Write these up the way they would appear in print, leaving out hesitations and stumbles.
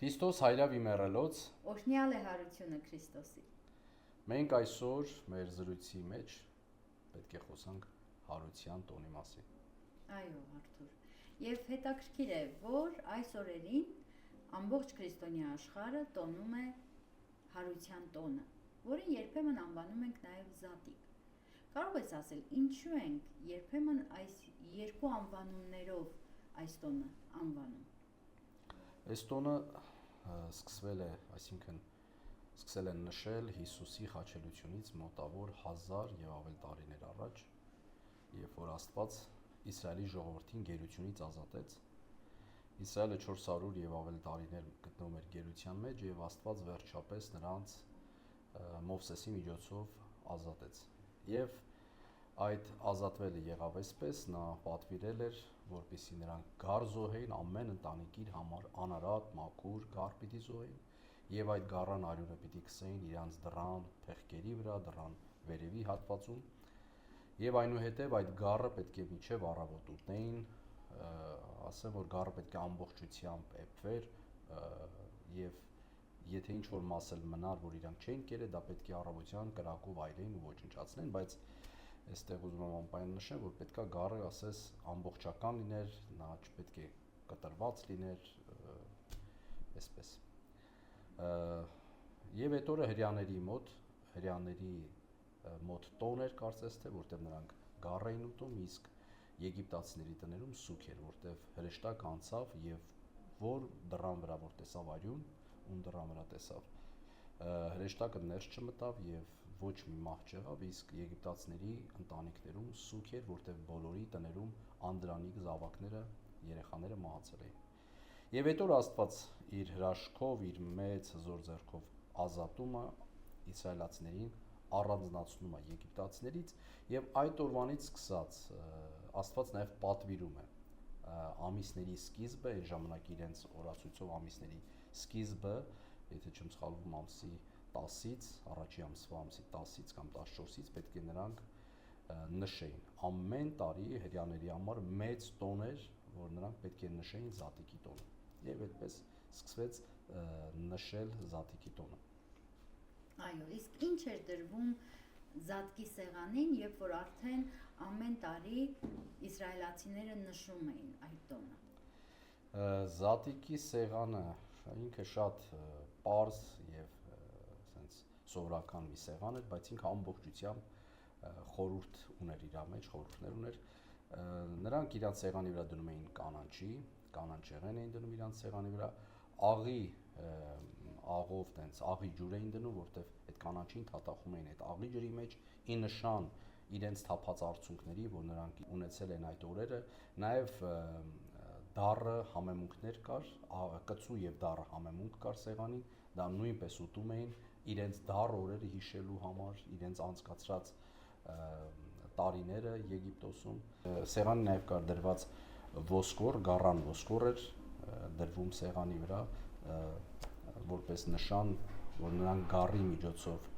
Քրիստոս հայրավ իմ եռելոց, Օրհնյալ է հարությունը Քրիստոսի։ մենք այսօր մեր զրույցի մեջ պետք է խոսանք հարության տոնի մասին։ Այո, Արթուր։ Եվ հետաքրքիր է, որ այս օրերին ամբողջ քրիստոնյա աշխարհը տոնում է հարության տոնը, որին երբեմն անվանում ենք նաև զատիկ։ Կարող ես ասել, ինչու ենք երբեմն այս երկու անվանումներով այս տոնը անվանում։ Այս տոնը սկսվել են նշել Հիսուսի խաչելությունից մոտավոր 1000 եւ ավել տարիներ առաջ, երբ որ Աստված Իսրայելի ժողովրդին գերությունից ազատեց։ Իսրայելը 400 եւ ավել տարիներ գտնվում էր գերության մեջ եւ Աստված վերջապես նրանց Մովսեսի միջոցով ազատեց։ Եվ այդ ազատվելը եղավ այսպես, նա պատվիրել էր, որպեսզի նրանք գառ զոհեին, ամեն ընտանիք իր համար անարատ, մաքուր գառ պիտի զոհեին, եւ այդ գառան արյունը պիտի քսեին իրանց դռան փեղկերի վրա, դռան վերևի հատվածում, եւ այնուհետեւ այդ գառը պետք է միջև առավոտ ուտեին, ասեմ, որ գառը պետք է ամբողջությամբ էփվեր, եւ եթե ինչ որ մաս էլ մնար, որ իրանք չէին կերել, դա պետք է առավոտյան կրակով այրեին ու ոչնչացնեն, բայց այստեղ ուզում եմ անպայման նշեմ, որ պետքա գառը, ասես, ամբողջական լիներ, նա չպետք է կտրված լիներ, այսպես։ Եվ այդ օրը հрьяաների մոտ տոն էր, կարծես թե, որտեղ նրանք գառ էին ուտում, իսկ եգիպտացիների տներում սուկ էր, որտեղ հրեշտակ անցավ եւ որ դռան վրա որ տեսավ արյուն, ում դռան վրա տեսավ հրեշտակը ներս չմտավ եւ ոչ մի մահ չեղավ, իսկ եգիպտացիների ընտանիքներում սուկ էր, որտեղ բոլորի տներում անդրանիկ զավակները, երեխաները մահացել էին։ Եվ այդ օր Աստված իր հրաշքով, իր մեծ հզոր ձեռքով ազատումը իսրայելացիներին առանձնացնում է եգիպտացիներից եւ այդ օրվանից սկսած Աստված նաեւ պատվիրում է ամիսների սկիզբը, այն ժամանակ իրենց օրացույցով ամիսների սկիզբը, եթե չեմ սխալվում, ամսի 10-ից, առաջի ամսվա ամսի 10-ից կամ 14-ից պետք է նրանք նշեին։ Ամեն տարի հрьяաների համար մեծ տոն էր, որ նրանք պետք է նշեին զատիկի տոնը։ Եվ այդպես սկսվեց նշել զատիկի տոնը։ Այո, իսկ ինչ էր դրվում զատկի սեղանին, երբ որ արդեն ամեն տարի իսրայելացիները նշում էին այդ տոնը։ Զատիկի սեղանը ինքը շատ պարզ եւ սովորական մի սեղան էր, բայց ինքը ամբողջությամբ խորհուրդ ուներ իր մեջ, խորհուրդներ ուներ։ Նրանք իրանց սեղանի վրա դնում էին կանանչեղեն էին դնում իրանց սեղանի վրա, աղով տենց աղի ջուր էին դնում, որտեվ այդ կանանչին թաթախում էին այդ աղի ջրի մեջ, ի նշան իրենց թափած արցունքների, որ նրանք ունեցել են այդ օրերը, նաեւ դառը համեմունքներ կար, կծու եւ դառը համեմունք կար սեղանին, դա նույնպես ուտում էին իրենց դառ օրերը հիշելու համար, իրենց անցկացրած տարիները Եգիպտոսում։ Սեղանի նաև կար դրված ոսկոր, գառան ոսկոր էր դրվում սեղանի վրա, որպես նշան, որ նրանք գառի միջոցով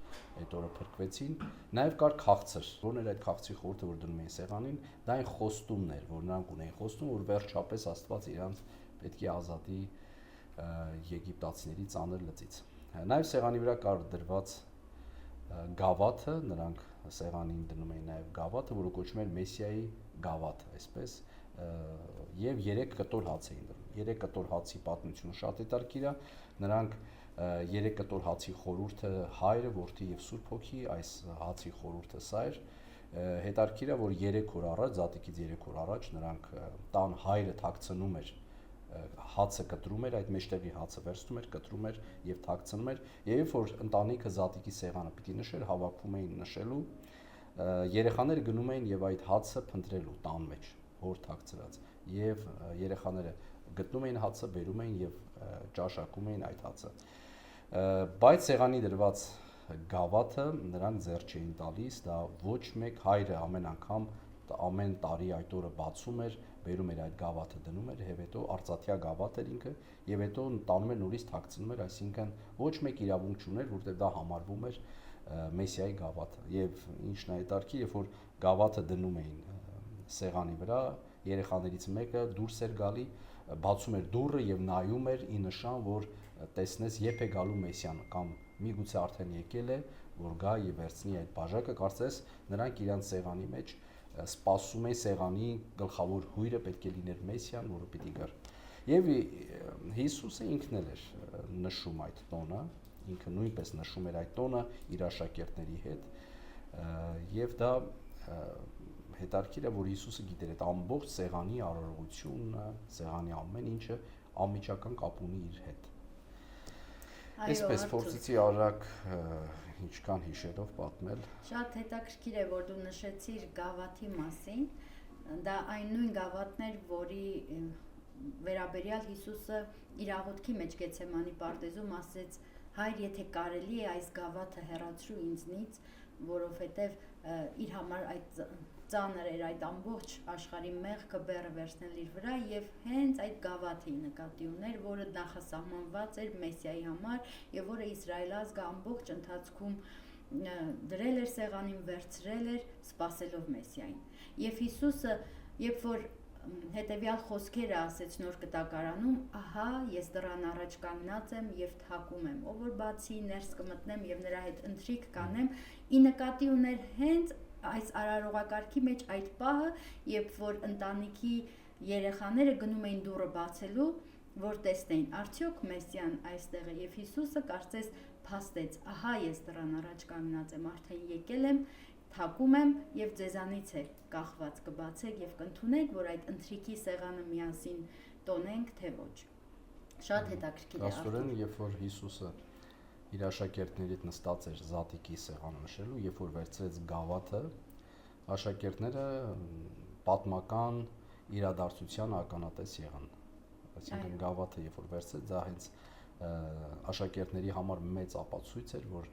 այդ օրը փրկվեցին։ Նաև կար քաղցր, որն էր այդ քաղցրի խորհուրդը, որ դնում էին սեղանին, դա այն խոստումն էր, որ նրանք ունեին խոստում, որ վերջապես Աստված իրանց պետք է ազատի եգիպտացիների ծանր լծից։ Նաև սեղանի վրա կար դրված գավաթը, նրանք սեղանին դնում էին նաև գավաթը, որը կոչվում էր Մեսիայի գավաթը, այսպես, եւ 3 կտոր հաց էին դրում։ 3 կտոր հացի պատմությունը շատ հետաքրքիր է, նրանք 3 կտոր հացի խորհուրդը Հայրը, Որդի եւ Սուրբ Հոգի, այս հացի խորհուրդը սա էր։ Հետաքրքիր է, որ 3 օր առաջ, զատիկից 3 օր առաջ նրանք տան Հայրը թաքցնում էր հացը կտրում էր, այդ մեջտեղի հացը վերցնում էր, կտրում էր եւ թաքցնում էր, եւ երբ որ ընտանիքը զատիկի սեղանը պիտի նշեր, հավաքվում էին նշելու, երեխաները գնում էին եւ այդ հացը փնտրելու տան մեջ, հոր թաքցրած, եւ երեխաները գտնում էին հացը, բերում էին եւ ճաշակում էին այդ հացը։ Բայց սեղանի դրված գավաթը նրանք ձեռ չէին տալիս, դա ոչ մեկ Հայրը ամեն տարի այդ օրը բացում էր, բերում էր այդ գավաթը դնում էր եւ հետո արծաթյա գավաթ էր ինքը եւ հետո տանում էր նորից թաքցնում էր, այսինքն ոչ մեկ իրավունք չուներ, որտեղ դա համարվում էր Մեսիայի գավաթը։ Եվ ինչն է հետաքրքիր, երբ որ գավաթը դնում էին սեղանի վրա, երեխաներից մեկը դուրս էր գալի, բացում էր դուռը եւ նայում էր ի նշան, որ տեսնես երբ է գալու Մեսիան կամ միգուցե արդեն եկել է, որ գա եւ վերցնի այդ բաժակը, կարծես նրանք իրանց սեղանի մեջ սպասում էին սեղանի գլխավոր հյուրը պետք է լիներ Մեսիան, որը պիտի գար։ Եվ Հիսուսը ինքն էլ էր նշում այդ տոնը, ինքը նույնպես նշում էր այդ տոնը իր աշակերտների հետ, եւ դա հետարքիր է, որ Հիսուսը գիտեր այդ ամբողջ սեղանի արարողությունը, սեղանի ամեն ինչը անմիջական կապ ունի իր հետ։ Այսպես փորձեցի արագ ինչքան հիշելով պատմել։ Շատ հետաքրքիր է, որ դու նշեցիր գավաթի մասին, դա այն նույն գավաթն էր, որի վերաբերյալ Հիսուսը իր աղոթքի մեջ Գեթսեմանի պարտեզում ասեց. «Հայր, եթե կարելի է այս գավաթը հեռացրու ինձնից, որովհետև իր համար այդ ծանր էր այդ ամբողջ աշխարհի մեղքը բեռը վերցնել իր վրա եւ հենց այդ գավաթի նկատի ուներ, որը նախասահմանված էր Մեսիայի համար եւ որը Իսրայել ազգը ամբողջ ընթացքում դրել էր սեղանին, վերցրել էր, սпасելով Մեսիային։ Եվ Հիսուսը, երբ որ հետևյալ խոսքերը ասեց նոր կտակարանում, ահա ես դռան առաջ կանգնած եմ եւ թակում եմ, ով որ բացի ներս կմտնեմ եւ նրա հետ ընթրիք կանեմ, ի նկատի ուներ հենց այս արարողակարգի մեջ այդ պահը, երբ որ ընտանիքի երեխաները գնում էին դուռը բացելու, որ տեսնեին արդյոք Մեսիան այստեղ է, եւ Հիսուսը կարծես փաստեց, ահա ես դռան առաջ կանգնած եմ, արդեն եկել եմ, թակում եմ եւ ձեզանից է կախված կբացեք եւ կընդունեք, որ այդ ընթրիքի սեղանը միասին տոնենք, թե ոչ։ Շատ հետաքրքիր է։ Աստորեն, երբ որ Հիսուսը իր աշակերտների հետ նստած էր զատիկի սեղան նշելու, երբ որ վերցրեց գավաթը, աշակերտները պատմական իրադարձության ականատես եղան։ Այսինքն գավաթը երբ որ վերցրեց, դա հենց աշակերտների համար մեծ ապացույց էր, որ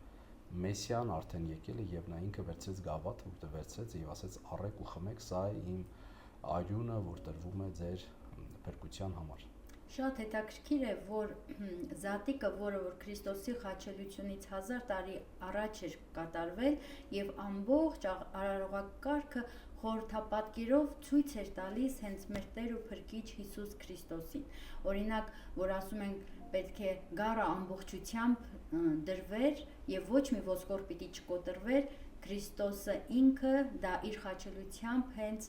Մեսիան արդեն եկել է եւ նա ինքը վերցրեց գավաթը, որտեղ վերցրեց եւ ասեց առեք ու խմեք, սա է իմ արյունը, որ տրվում է ձեր փրկության համար։ Շատ հետաքրքիր է, որ զատիկը, որը որ Քրիստոսի խաչելությունից 1000 տարի առաջ էր կատարվել եւ ամբողջ արարողակարգը խորհրդապատկերով ցույց էր տալիս հենց մեր Տեր ու Փրկիչ Հիսուս Քրիստոսին։ Օրինակ, որ ասում ենք պետք է գառը ամբողջությամբ դրվեր եւ ոչ մի ոսկոր պիտի չկոտրվեր, Քրիստոսը ինքը դա իր խաչելությամբ հենց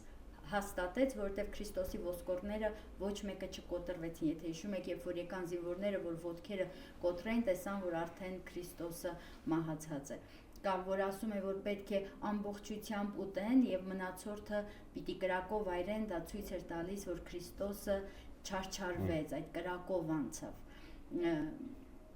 հաստատեց, որովհետև Քրիստոսի ոսկորները ոչ մեկը չկոտրվեցին։ Եթե հիշում եք, երբ որ եկան զինվորները, որ ոտքերը կոտրեն, տեսան, որ արդեն Քրիստոսը մահացած է։ Կամ որ ասում է, որ պետք է ամբողջությամբ ուտեն եւ մնացորդը պիտի կրակով այրեն, դա ցույց էր տալիս, որ Քրիստոսը չարչարվեց, այդ կրակով անցավ։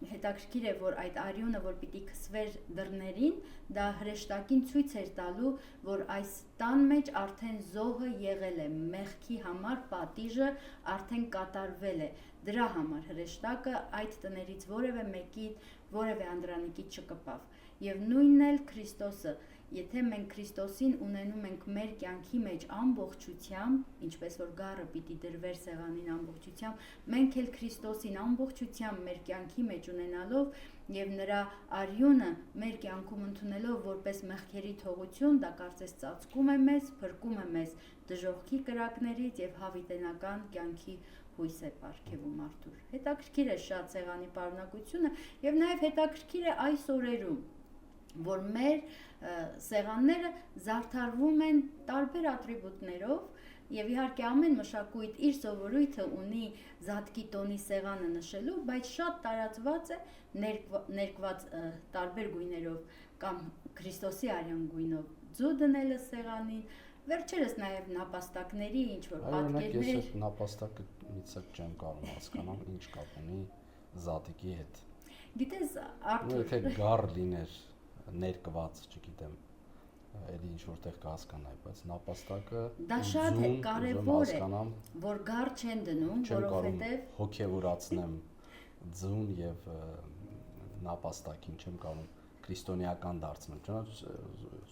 Հետաքրքիր է, որ այդ արյունը, որ պիտի քսվեր դռներին, դա հրեշտակին ցույց էր տալու, որ այս տան մեջ արդեն զոհը եղել է, մեղքի համար պատիժը արդեն կատարվել է։ Դրա համար հրեշտակը այդ տներից որևէ մեկի, որևէ անդրանիկի չկպավ։ Եվ նույնն էլ Քրիստոսը, եթե մենք Քրիստոսին ունենում ենք մեր կյանքի մեջ ամբողջությամբ, ինչպես որ գառը պիտի դրվեր սեղանին ամբողջությամբ, մենք էլ Քրիստոսին ամբողջությամբ մեր կյանքի մեջ ունենալով եւ նրա արյունը մեր կյանքում ընդունելով որպես մեղքերի թողություն, դա կարծես ծածկում է մեզ, փրկում է մեզ դժոխքի կրակներից եւ հավիտենական կյանքի հույս է պարգևում Արթուր։ Հետաքրքիր է շատ սեղանի պարունակությունը եւ նաեւ հետաքրքիր է այս օրերում, որ մեր սեղանները զարդարվում են տարբեր ատրիբուտներով եւ իհարկե ամեն մշակույթ իր սովորույթը ունի զատկի տոնի սեղանը նշելու, բայց շատ տարածված է ներկված տարբեր գույներով կամ Քրիստոսի արյան գույնով ձու դնելը սեղանին, վերջերս նաեւ նապաստակների ինչ որ պատկերներ։ Ես այդ նապաստակը միցակ չեմ կարող հասկանալ, ինչ կապ ունի զատիկի հետ։ Գիտես, Արթուր, եթե գառ լիներ ներկված, չգիտեմ, էլի ինչ որտեղ կհասկանայի, բայց նապաստակը դա շատ է կարևոր է, որ գառ չեն դնում, որովհետև հոգևորացնեմ ձուն եւ նապաստակին չեմ կարող քրիստոնեական դարձնել, ճանաչ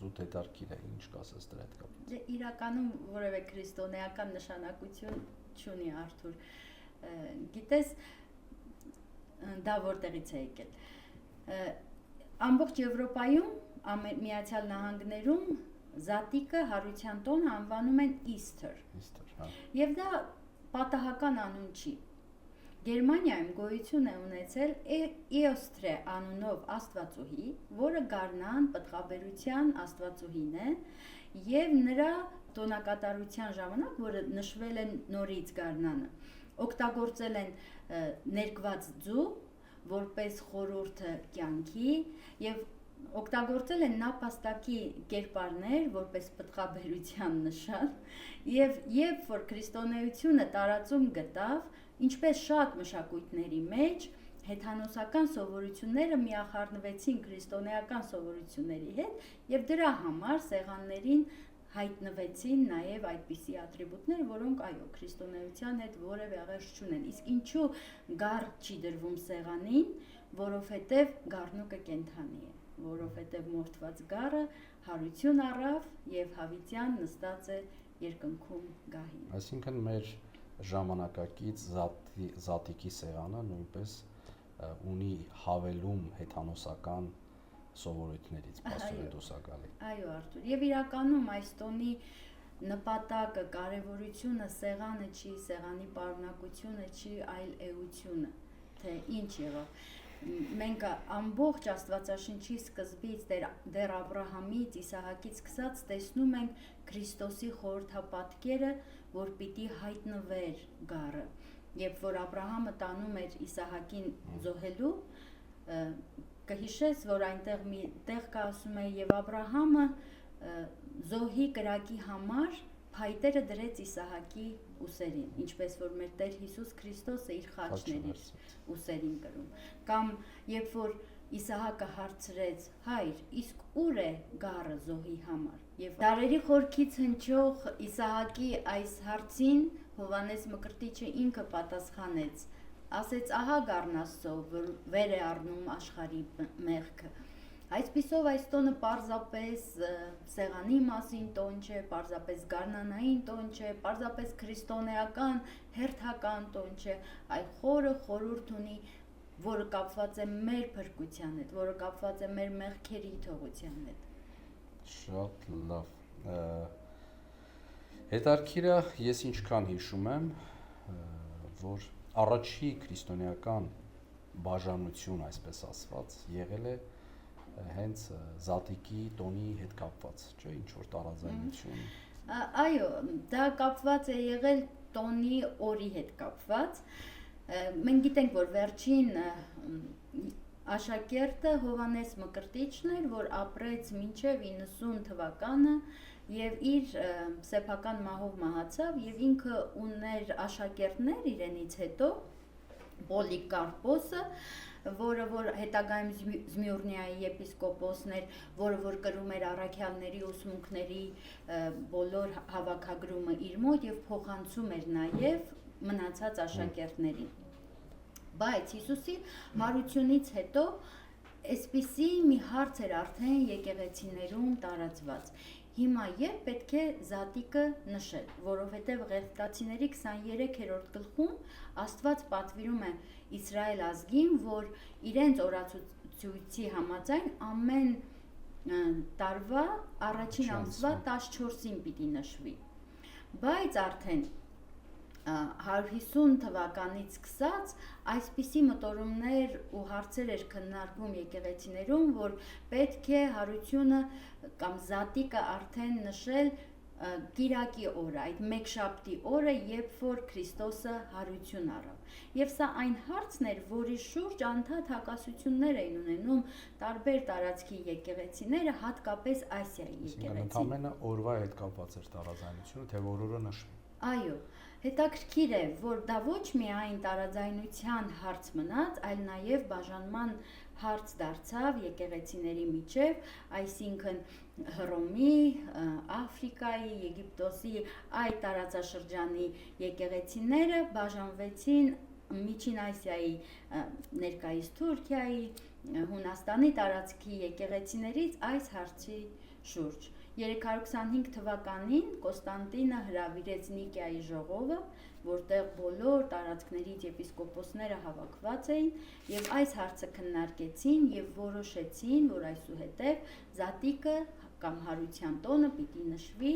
զուտ հետարքիր է, ինչ կասես դրա հետ կապ։ Իրականում որևէ քրիստոնեական նշանակություն չունի Արթուր։ Գիտես, դա որտեղից է եկել։ Ամբողջ Եվրոպայում, Միացյալ Նահանգներում զատիկը հարության տոնը անվանում են Easter։ հա։ Եվ դա պատահական անուն չի։ Գերմանիայում գոյություն է ունեցել Էոստրե անունով աստվածուհի, որը գարնան պտղաբերության աստվածուհին է, եւ նրա տոնակատարության ժամանակ, որը նշվել է նորից գարնանը, օգտագործել են ներկված ձու, որպես խորհուրդը կյանքի եւ օգտագործել են նապաստակի կերպարներ, որպես պտղաբերության նշան, եւ երբ որ քրիստոնեությունը տարածում գտավ, ինչպես շատ մշակույթների մեջ, հեթանոսական սովորությունները միախառնվեցին քրիստոնեական սովորությունների հետ եւ դրա համար սեղաններին հայտնվեցին նաեւ այդպիսի ատրիբուտներ, որոնք այո, քրիստոնեության հետ որևէ աղերս չունեն։ Իսկ ինչու գառ չի դրվում սեղանին, որովհետեւ գառնուկը կենդանի է, որովհետեւ մորթված գառը հարություն առավ եւ հավիտյան նստած է երկնքում գահին։ Այսինքն մեր ժամանակակից զատիկի սեղանը նույնպես ունի հավելում հեթանոսական սովորույթներից, փաստորեն դուսակալի։ Այո, Արթուր, եւ իրականում այս տոնի նպատակը, կարևորությունը սեղանը չի, սեղանի պարունակությունը չի, այլ էությունը, թե ինչ եղավ։ Մենք ամբողջ Աստվածաշնչի սկզբից դեռ Աբրահամից, Իսահակից սկսած տեսնում ենք Քրիստոսի խորհրդապատկերը, որ պիտի հայտնվեր գառը։ Երբ որ Աբրահամը տանում էր Իսահակին զոհելու, կհիշես, որ այնտեղ մի տեղ կա ասում է եւ Աբրահամը զոհի կրակի համար փայտերը դրեց Իսահակի ուսերին, ինչպես որ մեր Տեր Հիսուս Քրիստոսը իր խաչն էր ուսերին կրում։ Կամ երբ որ Իսահակը հարցրեց. «Հայր, իսկ ուր է գառը զոհի համար»։ Եվ դարերի խորքից հնչող Իսահակի այս հարցին Հովհաննես Մկրտիչը ինքը պատասխանեց, ասեց. «Ահա գառն Աստծո, որ վեր է առնում աշխարհի մեղքը»։ Այսպիսով այս տոնը պարզապես սեղանի մասին տոն չէ, պարզապես գարնանային տոն չէ, պարզապես քրիստոնեական, հերթական տոն չէ, այլ խորը խորհուրդ ունի, որը կապված է մեր փրկության հետ, որը կապված է մեր մեղքերի թողության հետ։ Շատ լավ։ Հետարքիրը ես ինչքան հիշում եմ, որ առաջի քրիստոնեական բաժանություն, այսպես ասված, եղել է հենց զատիկի տոնի հետ կապված, չէ՞, ինչ որ տարաձայնություն։ Այո, դա կապված է եղել տոնի օրի հետ կապված։ Մենք գիտենք, որ վերջին աշակերտը Հովհաննես Մկրտիչն էր, որ ապրեց մինչև 90 թվականը եւ իր սեփական մահով մահացավ եւ ինքը ուներ աշակերտներ իրենից հետո Պոլիկարպոսը, որը որ հետագայում Զմյուրնիայի եպիսկոպոսն էր, որը որ կրում էր առաքյալների ուսմունքների բոլոր հավաքագրումը իր մոտ եւ փոխանցում էր նաեւ մնացած աշակերտներին։ Բայց Հիսուսի հարությունից հետո այսպիսի մի հարց էր արդեն եկեղեցիներում տարածված։ Հիմա երբ պետք է զատիկը նշել, որովհետև Ղևտացիների 23-րդ գլխում Աստված պատվիրում է Իսրայել ազգին, որ իրենց օրացույցի համաձայն ամեն տարվա առաջին ամսվա 14-ին պիտի նշվի։ Բայց արդեն 150 թվականից սկսած այսպիսի մտորումներ ու հարցեր էր քննարկվում եկեղեցիներում, որ պետք է հարությունը կամ զատիկը արդեն նշել Կիրակի օրը, այդ Մեկշաբթի օրը, երբ որ Քրիստոսը հարություն առավ։ Եվ սա այն հարցն էր, որի շուրջ անդադ հակասություններ էին ունենում տարբեր տարածքի եկեղեցիները, հատկապես Ասիայի եկեղեցին։ Ընդամենը օրվա հետ կապված էր տարաձայնությունը, թե որ օրը նշվի։ Այո, հետաքրքիր է, որ դա ոչ միայն տարաձայնության հարց մնաց, այլ նաև բաժանման հարց դարձավ եկեղեցիների միջև, այսինքն Հռոմի, Աֆրիկայի, Եգիպտոսի այդ տարածաշրջանի եկեղեցիները բաժանվեցին Միջին Ասիայի, ներկայիս Թուրքիայի, Հունաստանի տարածքի եկեղեցիներից այս հարցի շուրջ։ 325 թվականին Կոստանդինը հրավիրեց Նիկիայի ժողովը, որտեղ բոլոր տարածքներից եպիսկոպոսները հավաքված էին եւ այս հարցը քննարկեցին եւ որոշեցին, որ այսուհետեւ զատիկը կամ հարության տոնը պիտի նշվի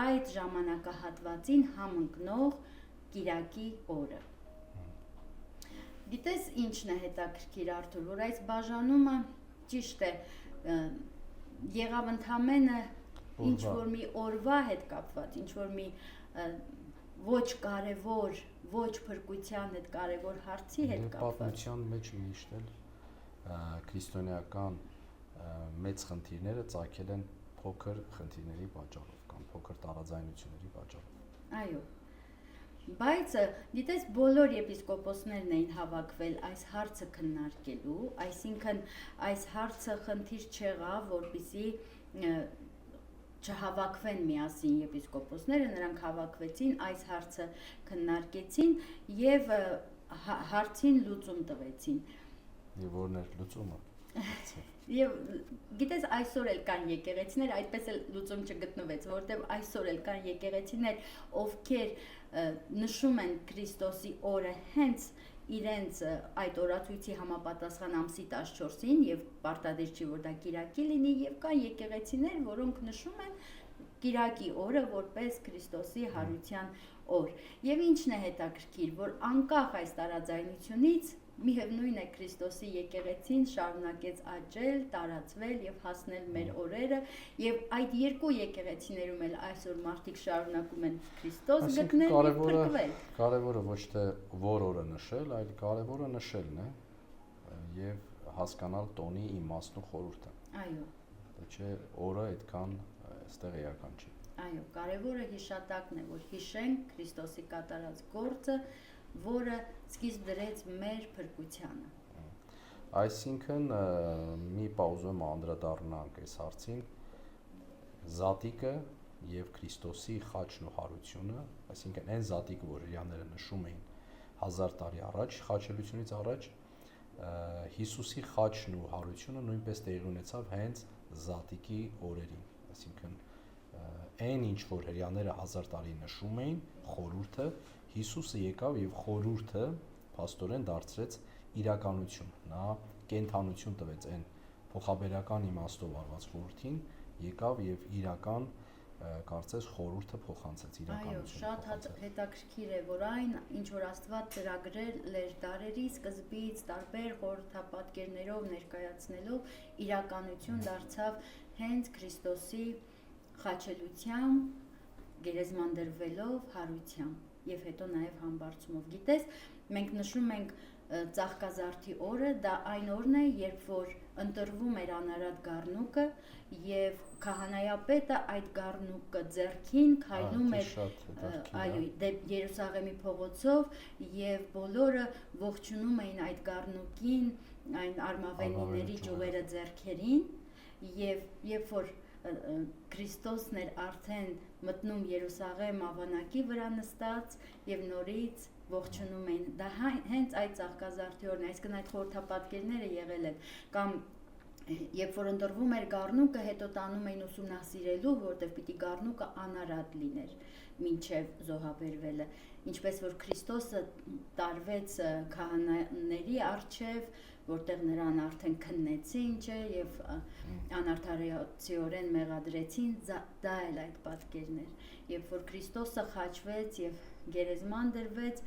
այդ ժամանակահատվածին համընկնող կիրակի օրը։ Գիտես ինչն է հետաքրքիր Արթուր, որ այս բաժանումը ճիշտ է եղավ ընդամենը ինչ որ մի օրվա հետ կապված, ինչ որ մի ոչ կարևոր, ոչ փրկության հետ կարևոր հարցի հետ կապված։ Պատմության մեջ միշտ էլ քրիստոնեական մեծ խնդիրները ծագել են փոքր խնդիրների պատճառով կամ փոքր տարաձայնությունների պատճառով։ Այո։ Բայց գիտես բոլոր եպիսկոպոսներն էին հավաքվել այս հարցը քննարկելու, այսինքն այս հարցը խնդիր չեղավ, որպեսզի չհավաքվեն միասին եպիսկոպոսները, նրանք հավաքվեցին, այս հարցը քննարկեցին եւ հարցին լուծում տվեցին։ Եվ որն էր լուծումը։ Եվ գիտես այսօր էլ կան եկեղեցիներ, այդպես էլ լուծում չգտնվեց, որովհետև այսօր էլ կան եկեղեցիներ, ովքեր նշում են Քրիստոսի օրը հենց իրենց այդ օրացույցի համապատասխան ամսի 14-ին եւ պարտադիր չի որ դա կիրակի լինի եւ կան եկեղեցիներ, որոնք նշում են կիրակի օրը որպես Քրիստոսի հարության օր։ Եվ ինչն է հետաքրքիր, որ անկախ այս տարաձայնությունից միևնույն է Քրիստոսի եկեղեցին շարունակեց աճել, տարածվել եւ հասնել մեր օրերը եւ այդ երկու եկեղեցիներում էլ այսօր մարդիկ շարունակում են Քրիստոս գտնել եւ փրկվել։ Կարևորը ոչ թե որ օրը նշել, այլ կարևորը նշելն է եւ հասկանալ տոնի իմաստն ու խորհուրդը։ Այո։ Դա չէ օրը այդքան այստեղ էական չի։ Այո, կարևորը հիշատակն է, որ հիշենք Քրիստոսի կատարած գործը, որը սկիզբ դրեց մեր փրկությանը։ Այսինքն մի պաուզում անդրադառնանք այս հարցին զատիկը եւ Քրիստոսի խաչն ու հարությունը, այսինքն այն զատիկը, որ հрьяաները նշում էին 1000 տարի առաջ, խաչելությունից առաջ, Հիսուսի խաչն ու հարությունը նույնպես տեղի ունեցավ հենց զատիկի օրերին, այսինքն այն ինչ որ հрьяաները 1000 տարի նշում էին, խորհուրդը Հիսուսը եկավ եւ խորհուրդը փաստորեն դարձրեց իրականություն։ Նա կենթանություն տվեց այն փոխաբերական իմաստով արված խորհրդին, եկավ եւ իրական կարծես խորհուրդը փոխանցեց իրականությունը։ Այո, շատ հետաքրքիր է, որ այն ինչ որ Աստված ծրագրել էր դարերի սկզբից տարբեր խորհրդապատկերներով ներկայացնելով իրականություն դարձավ հենց Քրիստոսի խաչելությամբ, գերեզման դրվելով, հարությամբ եւ հետո նաեւ համբարձումով։ Գիտես, մենք նշում ենք Ծաղկազարդի օրը, դա այն օրն է, երբ որ ընտրվում էր անարատ գառնուկը եւ քահանայապետը այդ գառնուկը ձեռքին քայլում էր այո, դեպ Երուսաղեմի փողոցով եւ բոլորը ողջունում էին այդ գառնուկին, այն արմավենիների ճյուղերը ձեռքերին եւ երբ որ Քրիստոսն էր արդեն մտնում Երուսաղեմ ավանակի վրա նստած եւ նորից ողջունում էին։ Դա հենց այդ Ծաղկազարդի օրն է, այսինքն այդ խորհրդապատկերները եղել են կամ երբ որ ընտրվում էր գառնուկը, հետո տանում էին ուսումնասիրելու, որտեղ պիտի գառնուկը անարատ լիներ մինչև զոհաբերվելը, ինչպես որ Քրիստոսը տարվեց քահանաների առջև, որտեղ նրան արդեն քննեցին, չէ, եւ անարդարացիորեն մեղադրեցին, դա էլ այդ պատկերն էր։ Երբ որ Քրիստոսը խաչվեց եւ գերեզման դրվեց,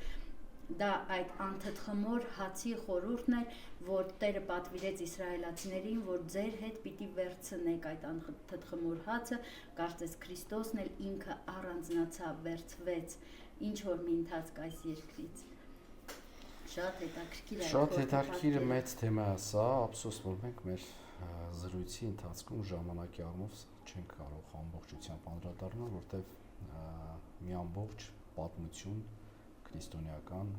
դա այդ անթթխմոր հացի խորհուրդն էր, որ Տերը պատվիրեց իսրայելացիներին, որ ձեր հետ պիտի վերցնեք այդ անթթխմոր հացը, կարծես Քրիստոսն էլ ինքը առանձնացավ, վերցվեց ինչ որ մի ընթացք այս երկրից։ Շատ հետաքրքիր է։ Շատ հետաքրքիր մեծ թեմա է սա, ափսոս որ մենք մեր զրույցի ընթացքում ժամանակի առումով չենք կարող ամբողջությամբ անդրադառնալ, որտեղ մի ամբողջ պատմություն քրիստոնեական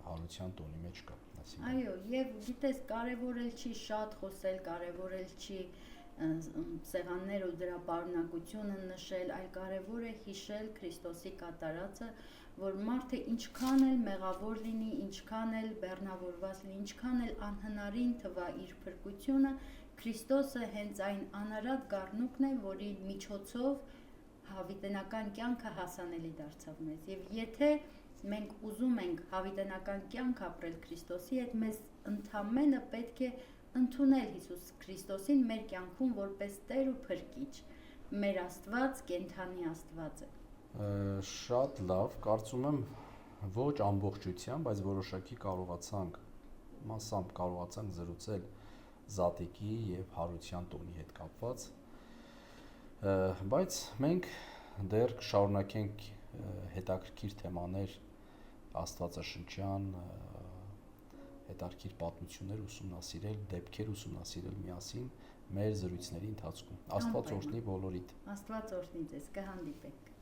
հարության տոնի մեջ կա։ Այո, եւ գիտես, կարեւոր էլ չի շատ խոսել, կարեւոր էլ չի սեղաններ ու դրա պարունակությունը նշել, այլ կարեւոր է հիշել Քրիստոսի կատարածը, որ մարդը ինչքան էլ մեղավոր լինի, ինչքան էլ բեռնավորված լինի, ինչքան էլ անհնարին թվա իր փրկությունը, Քրիստոսը հենց այն անարատ գառնուկն է, որի միջոցով հավիտենական կյանքը հասանելի դարձավ մեզ։ Եվ եթե մենք ուզում ենք հավիտենական կյանք ապրել Քրիստոսի հետ, մեզ ընդամենը պետք է ընդունել Հիսուս Քրիստոսին մեր կյանքում որպես Տեր ու Փրկիչ, մեր Աստված, կենդանի Աստվածը։ Շատ լավ, կարծում եմ ոչ ամբողջությամբ, բայց որոշակի մասամբ կարողացանք զրուցել Զատիկի եւ Հարության տոնի հետ կապված, բայց մենք դեռ կշարունակենք հետաքրքիր թեմաներ, աստվածաշնչյան, հետաքրքիր պատմություններ ուսումնասիրել, դեպքեր ուսումնասիրել միասին մեր զրույցների ընթացքում։ Աստված օրհնի բոլորիդ։ Աստված օրհնի ձեզ, կհանդիպենք։